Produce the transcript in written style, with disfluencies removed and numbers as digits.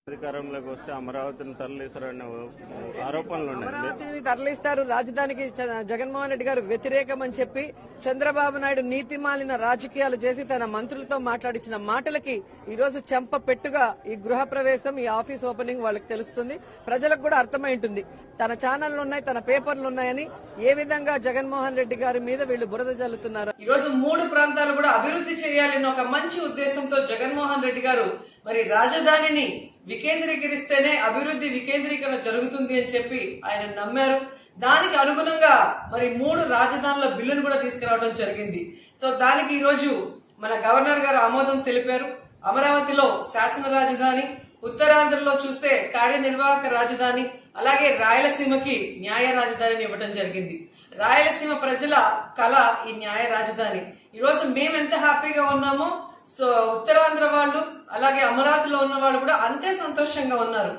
అధికారంలోకి వస్తే అమరావతిని తరలిస్తారనే ఆరోపణలు ఉన్నాయి. అమరావతిని తరలిస్తారు, రాజధానికి జగన్మోహన్ రెడ్డి గారు వ్యతిరేకమని చెప్పి చంద్రబాబు నాయుడు నీతిమాలిన రాజకీయాలు చేసి తన మంత్రులతో మాట్లాడించిన మాటలకి ఈ రోజు చెంప పెట్టుగా ఈ గృహ ప్రవేశం, ఈ ఆఫీస్ ఓపెనింగ్ వాళ్ళకి తెలుస్తుంది. ప్రజలకు కూడా అర్థమై ఉంటుంది. తన ఛానళ్లు ఉన్నాయి, తన పేపర్లు ఉన్నాయని ఏ విధంగా జగన్మోహన్ రెడ్డి గారి మీద వీళ్లు బురద జల్లుతున్నారు. ఈ రోజు 3 ప్రాంతాలు కూడా అభివృద్ధి చేయాలని ఒక మంచి ఉద్దేశంతో జగన్మోహన్ రెడ్డి గారు మరి రాజధానిని వికేంద్రీకరిస్తేనే అభివృద్ధి వికేంద్రీకరణ జరుగుతుంది అని చెప్పి ఆయన నమ్మారు. దానికి అనుగుణంగా మరి 3 రాజధానుల బిల్లును కూడా తీసుకురావడం జరిగింది. సో దానికి ఈ రోజు మన గవర్నర్ గారు ఆమోదం తెలిపారు. అమరావతిలో శాసన రాజధాని, ఉత్తరాంధ్రలో చూస్తే కార్యనిర్వాహక రాజధాని, అలాగే రాయలసీమకి న్యాయ రాజధానిని ఇవ్వడం జరిగింది. రాయలసీమ ప్రజల కళ ఈ న్యాయ రాజధాని. ఈ రోజు మేమెంత హ్యాపీగా ఉన్నామో సో ఉత్తరాంధ్ర వాళ్ళు అలాగే అమరావతిలో ఉన్న వాళ్ళు కూడా అంతే సంతోషంగా ఉన్నారు.